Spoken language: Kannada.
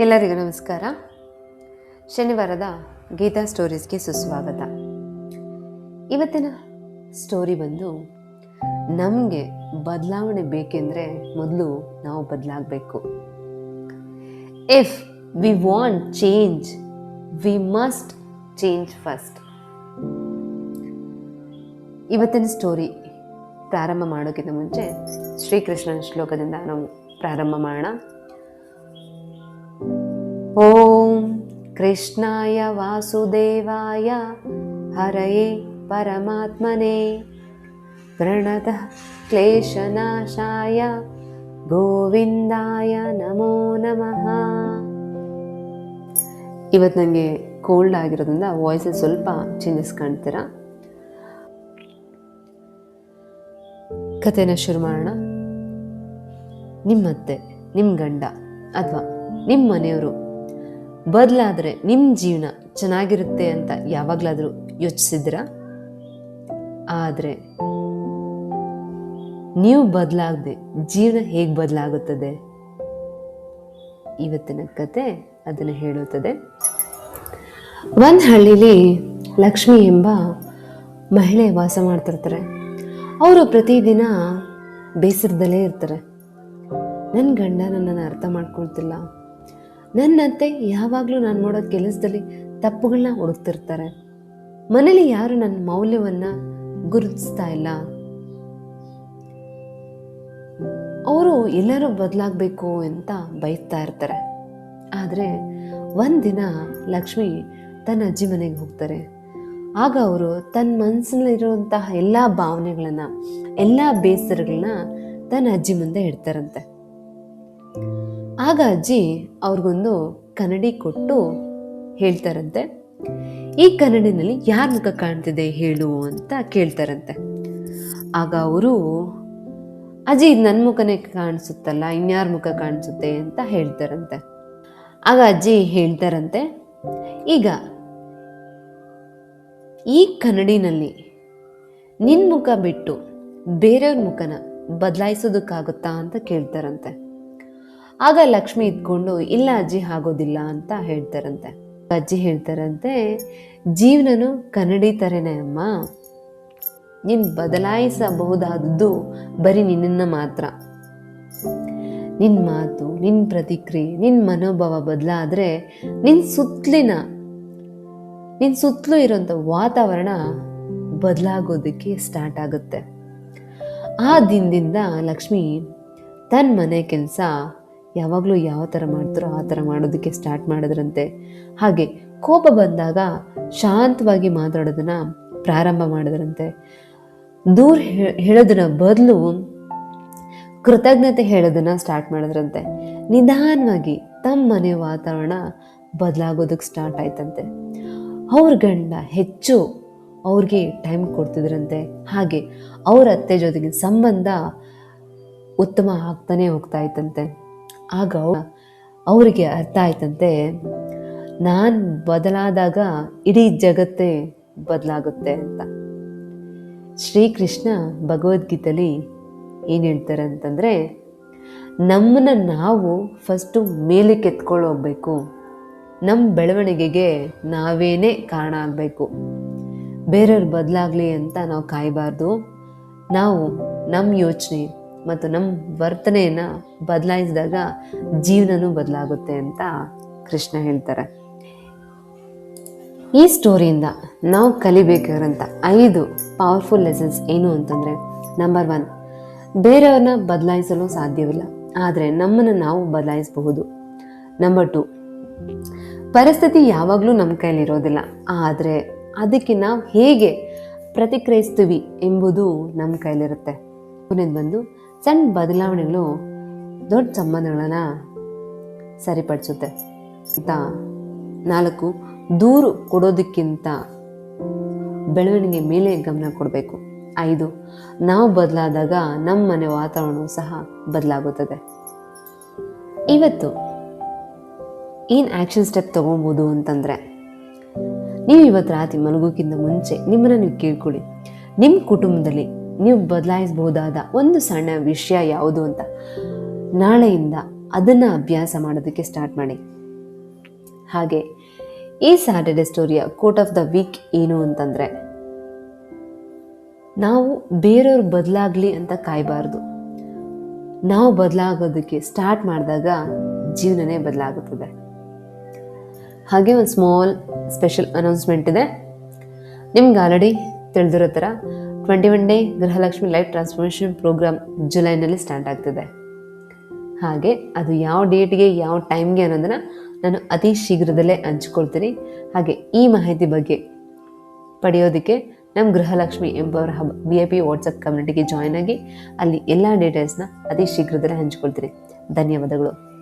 ಎಲ್ಲರಿಗೂ ನಮಸ್ಕಾರ. ಶನಿವಾರದ ಗೀತಾ ಸ್ಟೋರೀಸ್ಗೆ ಸುಸ್ವಾಗತ. ಇವತ್ತಿನ ಸ್ಟೋರಿ ಬಂದು, ನಮಗೆ ಬದಲಾವಣೆ ಬೇಕೆಂದರೆ ಮೊದಲು ನಾವು ಬದಲಾಗಬೇಕು. If we want change, we must change first. ಇವತ್ತಿನ ಸ್ಟೋರಿ ಪ್ರಾರಂಭ ಮಾಡೋಕ್ಕಿಂತ ಮುಂಚೆ ಶ್ರೀಕೃಷ್ಣನ ಶ್ಲೋಕದಿಂದ ನಾವು ಪ್ರಾರಂಭ ಮಾಡೋಣ. ಓಂ ಕೃಷ್ಣಾಯ ವಾಸುದೇವಾಯ ಹರಯೇ ಪರಮಾತ್ಮನೇ ಪ್ರಣತಃ ಕ್ಲೇಶನಾಶಾಯ ಗೋವಿಂದಾಯ ನಮೋ ನಮಃ. ಇವತ್ತು ನನಗೆ ಕೋಲ್ಡ್ ಆಗಿರೋದ್ರಿಂದ ವಾಯ್ಸಲ್ಲಿ ಸ್ವಲ್ಪ ಚೇಂಜಸ್ ಕಾಣ್ತೀರಾ. ಕಥೆನ ಶುರು ಮಾಡೋಣ. ನಿಮ್ಮತ್ತೆ, ನಿಮ್ಮ ಗಂಡ ಅಥವಾ ನಿಮ್ಮ ಮನೆಯವರು ಬದಲಾದರೆ ನಿಮ್ಮ ಜೀವನ ಚೆನ್ನಾಗಿರುತ್ತೆ ಅಂತ ಯಾವಾಗಲಾದರೂ ಯೋಚಿಸಿದ್ರಾ? ಆದರೆ ನೀವು ಬದಲಾಗದೆ ಜೀವನ ಹೇಗೆ ಬದಲಾಗುತ್ತದೆ? ಇವತ್ತಿನ ಕತೆ ಅದನ್ನು ಹೇಳುತ್ತದೆ. ಒಂದು ಹಳ್ಳಿಲಿ ಲಕ್ಷ್ಮಿ ಎಂಬ ಮಹಿಳೆ ವಾಸ ಮಾಡ್ತಿರ್ತಾರೆ. ಅವರು ಪ್ರತಿದಿನ ಬೇಸರದಲ್ಲೇ ಇರ್ತಾರೆ. ನನ್ನ ಗಂಡ ನನ್ನನ್ನು ಅರ್ಥ ಮಾಡ್ಕೊಳ್ತಿಲ್ಲ, ನನ್ನತ್ತೆ ಯಾವಾಗಲೂ ನಾನು ಮಾಡೋ ಕೆಲಸದಲ್ಲಿ ತಪ್ಪುಗಳನ್ನ ಹುಡುಕ್ತಿರ್ತಾರೆ, ಮನೇಲಿ ಯಾರು ನನ್ನ ಮೌಲ್ಯವನ್ನು ಗುರುತಿಸ್ತಾ ಇಲ್ಲ, ಅವರು ಎಲ್ಲರೂ ಬದಲಾಗಬೇಕು ಅಂತ ಬಯಸ್ತಾ ಇರ್ತಾರೆ. ಆದರೆ ಒಂದಿನ ಲಕ್ಷ್ಮಿ ತನ್ನ ಅಜ್ಜಿ ಮನೆಗೆ ಹೋಗ್ತಾರೆ. ಆಗ ಅವರು ತನ್ನ ಮನಸ್ಸಿನಲ್ಲಿರುವಂತಹ ಎಲ್ಲ ಭಾವನೆಗಳನ್ನು, ಎಲ್ಲ ಬೇಸರಗಳನ್ನ ತನ್ನ ಅಜ್ಜಿ ಮುಂದೆ ಇಡ್ತಾರಂತೆ. ಆಗ ಅಜ್ಜಿ ಅವ್ರಿಗೊಂದು ಕನ್ನಡಿ ಕೊಟ್ಟು ಹೇಳ್ತಾರಂತೆ, ಈ ಕನ್ನಡಿನಲ್ಲಿ ಯಾರ ಮುಖ ಕಾಣ್ತಿದೆ ಹೇಳು ಅಂತ ಕೇಳ್ತಾರಂತೆ. ಆಗ ಅವರು, ಅಜ್ಜಿ ಇದು ನನ್ನ ಮುಖನೇ ಕಾಣಿಸುತ್ತಲ್ಲ, ಇನ್ಯಾರ ಮುಖ ಕಾಣಿಸುತ್ತೆ ಅಂತ ಹೇಳ್ತಾರಂತೆ. ಆಗ ಅಜ್ಜಿ ಹೇಳ್ತಾರಂತೆ, ಈಗ ಈ ಕನ್ನಡಿನಲ್ಲಿ ನಿನ್ನ ಮುಖ ಬಿಟ್ಟು ಬೇರೆಯವ್ರ ಮುಖನ ಬದಲಾಯಿಸೋದಕ್ಕಾಗುತ್ತಾ ಅಂತ ಕೇಳ್ತಾರಂತೆ. ಆಗ ಲಕ್ಷ್ಮಿ ಇದ್ಕೊಂಡು, ಇಲ್ಲ ಅಜ್ಜಿ ಆಗೋದಿಲ್ಲ ಅಂತ ಹೇಳ್ತಾರಂತೆ. ಅಜ್ಜಿ ಹೇಳ್ತಾರಂತೆ, ಜೀವನನು ಕನ್ನಡಿ ಥರನೇ ಅಮ್ಮ, ನೀನು ಬದಲಾಯಿಸಬಹುದಾದದ್ದು ಬರೀ ನಿನ್ನನ್ನು ಮಾತ್ರ. ನಿನ್ನ ಮಾತು, ನಿನ್ನ ಪ್ರತಿಕ್ರಿಯೆ, ನಿನ್ನ ಮನೋಭಾವ ಬದಲಾದರೆ ನಿನ್ನ ಸುತ್ತಲೂ ಇರೋಂಥ ವಾತಾವರಣ ಬದಲಾಗೋದಕ್ಕೆ ಸ್ಟಾರ್ಟ್ ಆಗುತ್ತೆ. ಆ ದಿನದಿಂದ ಲಕ್ಷ್ಮಿ ತನ್ನ ಮನೆ ಕೆಲಸ ಯಾವಾಗಲೂ ಯಾವ ಥರ ಮಾಡ್ತಾರೋ ಆ ಥರ ಮಾಡೋದಕ್ಕೆ ಸ್ಟಾರ್ಟ್ ಮಾಡಿದ್ರಂತೆ. ಹಾಗೆ ಕೋಪ ಬಂದಾಗ ಶಾಂತವಾಗಿ ಮಾತಾಡೋದನ್ನು ಪ್ರಾರಂಭ ಮಾಡಿದ್ರಂತೆ. ದೂರ ಹೇಳೋದನ್ನ ಬದಲು ಕೃತಜ್ಞತೆ ಹೇಳೋದನ್ನು ಸ್ಟಾರ್ಟ್ ಮಾಡಿದ್ರಂತೆ. ನಿಧಾನವಾಗಿ ತಮ್ಮ ಮನೆ ವಾತಾವರಣ ಬದಲಾಗೋದಕ್ಕೆ ಸ್ಟಾರ್ಟ್ ಆಯ್ತಂತೆ. ಅವ್ರ ಗಂಡ ಹೆಚ್ಚು ಅವ್ರಿಗೆ ಟೈಮ್ ಕೊಡ್ತಿದ್ರಂತೆ. ಹಾಗೆ ಅವ್ರ ಅತ್ತೆ ಜೊತೆಗಿನ ಸಂಬಂಧ ಉತ್ತಮ ಆಗ್ತಾನೆ ಹೋಗ್ತಾ ಇತ್ತಂತೆ. ಆಗ ಅವರಿಗೆ ಅರ್ಥ ಆಯ್ತಂತೆ, ನಾನು ಬದಲಾದಾಗ ಇಡೀ ಜಗತ್ತೇ ಬದಲಾಗುತ್ತೆ ಅಂತ. ಶ್ರೀಕೃಷ್ಣ ಭಗವದ್ಗೀತೆಯಲ್ಲಿ ಏನು ಹೇಳ್ತಾರೆ ಅಂತಂದರೆ, ನಮ್ಮನ್ನು ನಾವು ಫಸ್ಟು ಮೇಲಕ್ಕೆ ಎತ್ಕೊಂಡು ಹೋಗ್ಬೇಕು, ನಮ್ಮ ಬೆಳವಣಿಗೆಗೆ ನಾವೇನೇ ಕಾರಣ ಆಗಬೇಕು. ಬೇರೆಯವ್ರು ಬದಲಾಗಲಿ ಅಂತ ನಾವು ಕಾಯಬಾರ್ದು. ನಾವು ನಮ್ಮ ಯೋಚನೆ ಮತ್ತು ನಮ್ಮ ವರ್ತನೆಯನ್ನು ಬದಲಾಯಿಸಿದಾಗ ಜೀವನನೂ ಬದಲಾಗುತ್ತೆ ಅಂತ ಕೃಷ್ಣ ಹೇಳ್ತಾರೆ. ಈ ಸ್ಟೋರಿಯಿಂದ ನಾವು ಕಲಿಬೇಕಾಗಿರೋಂಥ 5 ಪವರ್ಫುಲ್ ಲೆಸನ್ಸ್ ಏನು ಅಂತಂದರೆ, ನಂಬರ್ 1, ಬೇರೆಯವ್ರನ್ನ ಬದಲಾಯಿಸಲು ಸಾಧ್ಯವಿಲ್ಲ, ಆದರೆ ನಮ್ಮನ್ನು ನಾವು ಬದಲಾಯಿಸಬಹುದು. ನಂಬರ್ 2, ಪರಿಸ್ಥಿತಿ ಯಾವಾಗಲೂ ನಮ್ಮ ಕೈಲಿರೋದಿಲ್ಲ, ಆದರೆ ಅದಕ್ಕೆ ನಾವು ಹೇಗೆ ಪ್ರತಿಕ್ರಿಯಿಸ್ತೀವಿ ಎಂಬುದು ನಮ್ಮ ಕೈಲಿರುತ್ತೆ. ಕೊನೆದು ಬಂದು, ಸಣ್ಣ ಬದಲಾವಣೆಗಳು ದೊಡ್ಡ ಸಂಬಂಧಗಳನ್ನು ಸರಿಪಡಿಸುತ್ತೆ ಅಂತ. 4, ದೂರು ಕೊಡೋದಕ್ಕಿಂತ ಬೆಳವಣಿಗೆ ಮೇಲೆ ಗಮನ ಕೊಡಬೇಕು. 5, ನಾವು ಬದಲಾದಾಗ ನಮ್ಮ ಮನೆ ವಾತಾವರಣವೂ ಸಹ ಬದಲಾಗುತ್ತದೆ. ಇವತ್ತು ಏನು ಆ್ಯಕ್ಷನ್ ಸ್ಟೆಪ್ ತೊಗೊಬೋದು ಅಂತಂದರೆ, ನೀವು ಇವತ್ತು ರಾತ್ರಿ ಮಲಗೋಕ್ಕಿಂತ ಮುಂಚೆ ನಿಮ್ಮನ್ನು ನೀವು ಕೇಳ್ಕೊಳ್ಳಿ, ನಿಮ್ಮ ಕುಟುಂಬದಲ್ಲಿ ನೀವು ಬದಲಾಯಿಸಬಹುದಾದ ಒಂದು ಸಣ್ಣ ವಿಷಯ ಯಾವುದು ಅಂತ. ನಾಳೆಯಿಂದ ಅದನ್ನು ಅಭ್ಯಾಸ ಮಾಡೋದಕ್ಕೆ ಸ್ಟಾರ್ಟ್ ಮಾಡಿ. ಹಾಗೆ ಈ ಸ್ಯಾಟರ್ಡೆ ಸ್ಟೋರಿಯ ಕೋಟ್ ಆಫ್ ದ ವೀಕ್ ಏನು ಅಂತಂದರೆ, ನಾವು ಬೇರೆಯವ್ರು ಬದಲಾಗಲಿ ಅಂತ ಕಾಯಬಾರ್ದು. ನಾವು ಬದಲಾಗೋದಕ್ಕೆ ಸ್ಟಾರ್ಟ್ ಮಾಡಿದಾಗ ಜೀವನನೇ ಬದಲಾಗುತ್ತದೆ. ಹಾಗೆ ಒಂದು ಸ್ಮಾಲ್ ಸ್ಪೆಷಲ್ ಅನೌನ್ಸ್ಮೆಂಟ್ ಇದೆ. ನಿಮ್ಗೆ ಆಲ್ರೆಡಿ ತಿಳಿದಿರೋ ಥರ 21 day Gruhalakshmi life transformation programme ಜುಲೈನಲ್ಲಿ ಸ್ಟಾರ್ಟ್ ಆಗ್ತಿದೆ. ಹಾಗೆ ಅದು ಯಾವ ಡೇಟ್ಗೆ ಯಾವ ಟೈಮ್ಗೆ ಅನ್ನೋದನ್ನು ನಾನು ಅತಿ ಶೀಘ್ರದಲ್ಲೇ ಹಂಚ್ಕೊಳ್ತೀನಿ. ಹಾಗೆ ಈ ಮಾಹಿತಿ ಬಗ್ಗೆ ಪಡೆಯೋದಕ್ಕೆ ನಮ್ಮ Gruhalakshmi empower hub VIP WhatsApp ಕಮ್ಯುನಿಟಿಗೆ ಜಾಯ್ನ್ ಆಗಿ ಅಲ್ಲಿ ಎಲ್ಲ ಡೀಟೇಲ್ಸ್ನ ಅತಿ ಶೀಘ್ರದಲ್ಲೇ ಹಂಚ್ಕೊಳ್ತೀನಿ. ಧನ್ಯವಾದಗಳು.